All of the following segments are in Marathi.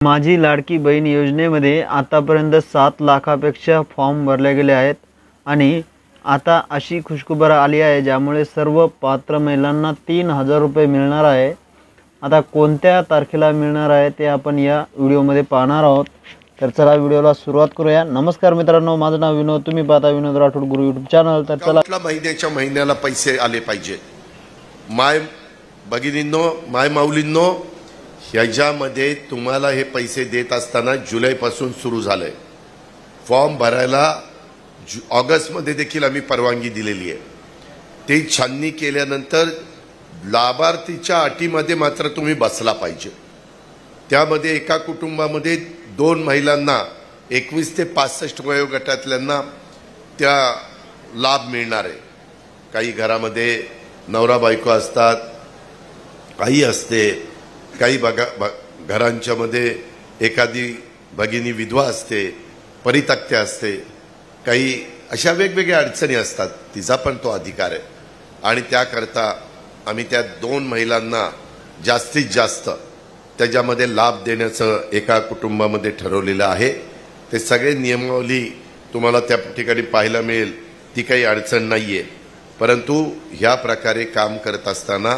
माझी लाडकी बहीण योजनेमध्ये आतापर्यंत 7 लाखापेक्षा फॉर्म भरले गेले आहेत आणि आता अशी खुशखबर आली आहे ज्यामुळे सर्व पात्र महिलांना 3000 रुपये मिळणार आहे। आता कोणत्या तारखेला मिळणार आहे ते आपण या व्हिडिओमध्ये पाहणार आहोत। तर चला व्हिडिओला सुरुवात करूया। नमस्कार मित्रांनो, माझं नाव विनोद, तुम्ही पाहता विनोद राठोड गुरु यूट्यूब चॅनल। तर चला महिन्याला पैसे आले पाहिजे। माय भगिनींनो, माय माऊलींनो, ह्याच्यामध्ये तुम्हाला हे पैसे देत असताना जुलैपासून सुरू झालंय। फॉर्म भरायला ऑगस्टमध्ये देखील आम्ही परवानगी दिलेली आहे। ते छाननी केल्यानंतर लाभार्थीच्या अटीमध्ये मात्र तुम्ही बसला पाहिजे। त्यामध्ये एका कुटुंबामध्ये 2 महिलांना 21 ते 65 वयोगटातल्यांना त्या लाभ मिळणार आहे। काही घरामध्ये नवरा बायको असतात, आई असते, काही घरांच्या मध्ये एखादी भगिनी विधवा असते, परित्यक्त्या असते, काही अशा वेगवेगळ्या अडचणी असतात। तिचा पण तो अधिकार आहे आणि त्याकरता आम्ही त्या 2 महिलांना जास्तीत जास्त त्याच्यामध्ये लाभ देण्याचं एका कुटुंबामध्ये ठरवलेलं आहे। ते सगळे नियमावली तुम्हाला त्या ठिकाणी पाहायला मिळेल, ती काही अडचण नाहीये। परंतु ह्या प्रकारे काम करत असताना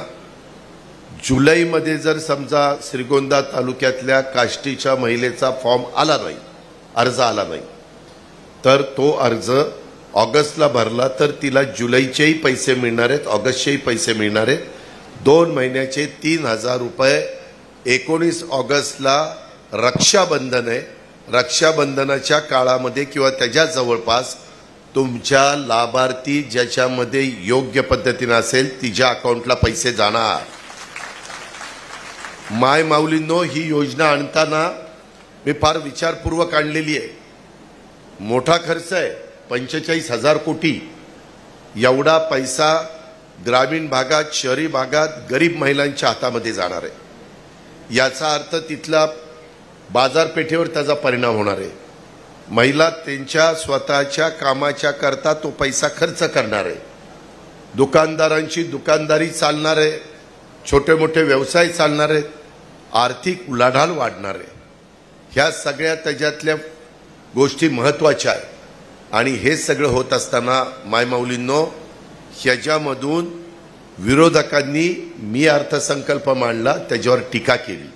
जुलैमध्ये जर समजा श्रीगोंदा तालुक्यातल्या काष्टीच्या महिलेचा फॉर्म आला नाही, अर्ज आला नाही, तर तो अर्ज ऑगस्टला भरला तर तिला जुलैचेही पैसे मिळणार आहेत, ऑगस्टचेही पैसे मिळणार आहेत। 2 महिन्याचे 3000 रुपये। 19 ऑगस्टला रक्षाबंधन आहे। रक्षाबंधनाच्या काळामध्ये किंवा त्याच्या जवळपास तुमच्या लाभार्थी ज्याच्यामध्ये योग्य पद्धतीने असेल तिच्या अकाउंटला पैसे जाणार। माय माऊलींनो, ही योजना आणताना मी फार विचारपूर्वक आणलेली आहे। मोठा खर्च आहे, 45,000 कोटी एवढा पैसा ग्रामीण भागात, शहरी भागात गरीब महिलांच्या हातामध्ये जाणार आहे। याचा अर्थ तिथला बाजारपेठेवर त्याचा परिणाम होणार आहे। महिला त्यांच्या स्वतःच्या कामाच्या करता तो पैसा खर्च करणार आहे। दुकानदारांची दुकानदारी चालणार आहे, छोटे मोठे व्यवसाय चालणार आहेत, आर्थिक उलाढाल वाढणार आहे। ह्या सगळ्या त्याच्यातल्या गोष्टी महत्त्वाच्या आहेत आणि हे सगळं होत असताना मायमाऊलींनो, ह्याच्यामधून विरोधकांनी मी अर्थसंकल्प मांडला त्याच्यावर टीका केली।